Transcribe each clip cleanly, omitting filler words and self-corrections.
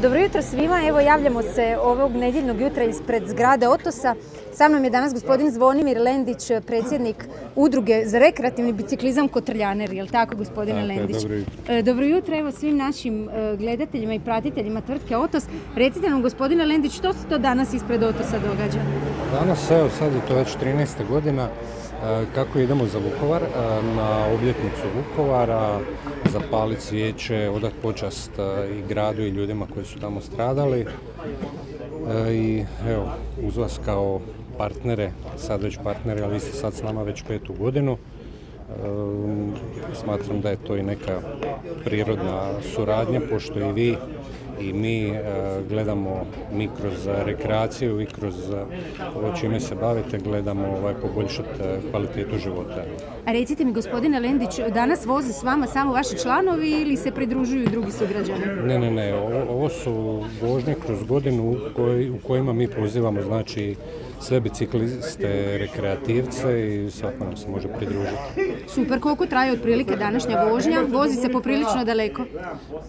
Dobro jutro svima, evo javljamo se ovog nedjeljnog jutra ispred zgrade Otosa. Sa mnom je danas gospodin Zvonimir Lendić, predsjednik Udruge za rekreativni biciklizam Kotrljaner, je li tako gospodine Lendić? Dobro jutro. Dobro jutro, evo svim našim gledateljima i pratiteljima tvrtke Otos. Recite nam gospodine Lendić, što se to danas ispred Otosa događa? Danas, evo sad je to već 13. godina kako idemo za Vukovar, na obljetnicu Vukovara, zapaliti svijeće, odati počast i gradu i ljudima koji su tamo stradali. I evo, uz vas kao partnere, sad već partnere, ali vi ste sad s nama već 5. godinu. Smatram da je to i neka prirodna suradnja, pošto i vi i mi gledamo, mi kroz rekreaciju i kroz ovo čime se bavite, gledamo poboljšati kvalitetu života. A recite mi gospodine Lendić, danas voze s vama samo vaši članovi ili se pridružuju drugi sugrađani? Ne, ovo su vožnje kroz godinu u kojima mi pozivamo, znači, sve bicikliste, rekreativce i svako nam se može pridružiti. Super, koliko traje otprilike današnja vožnja? Vozi se poprilično daleko?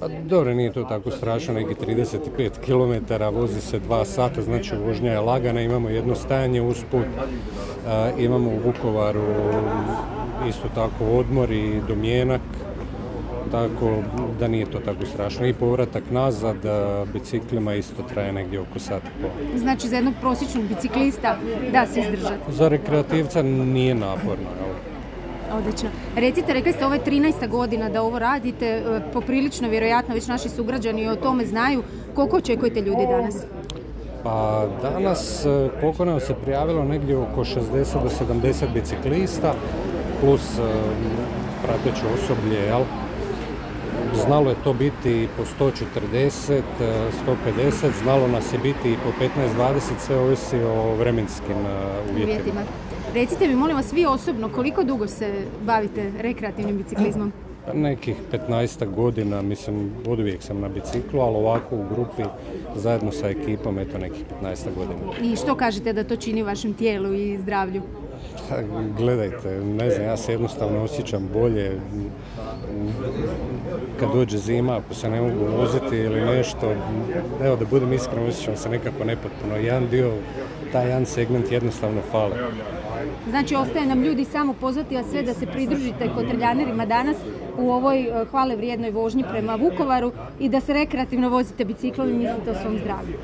Pa dobro, nije to tako strašno, neki 35 km, vozi se 2 sata, znači vožnja je lagana, imamo jedno stajanje usput, imamo u Vukovaru isto tako odmor i domjenak, tako da nije to tako strašno. I povratak nazad biciklima isto traje negdje oko sat i pol. Znači za jednog prosječnog biciklista da se izdržati? Za rekreativca nije naporno. Odlično. Recite, rekli ste ovo je 13. godina da ovo radite, poprilično vjerojatno već naši sugrađani o tome znaju. Koliko očekujete ljudi danas? Pa danas koliko nam se prijavilo negdje oko 60 do 70 biciklista plus prateće osoblje, jel? Znalo je to biti po 140, 150, znalo nas je biti i po 15-20, sve ovisi o vremenskim uvjetima. Recite mi, molim vas, vi osobno, koliko dugo se bavite rekreativnim biciklizmom? Nekih 15 godina, mislim, oduvijek sam na biciklu, ali ovako u grupi, zajedno sa ekipom, eto nekih 15 godina. I što kažete da to čini vašem tijelu i zdravlju? Gledajte, ne znam, ja se jednostavno osjećam bolje kad dođe zima, ako se ne mogu voziti ili nešto. Evo, da budem iskren, osjećam se nekako nepotpuno. Jedan dio, taj jedan segment jednostavno fali. Znači, ostaje nam ljudi samo pozvati, a sve da se pridružite Kotrljanerima danas u ovoj hvale vrijednoj vožnji prema Vukovaru i da se rekreativno vozite biciklom i mislite o svom zdravlju.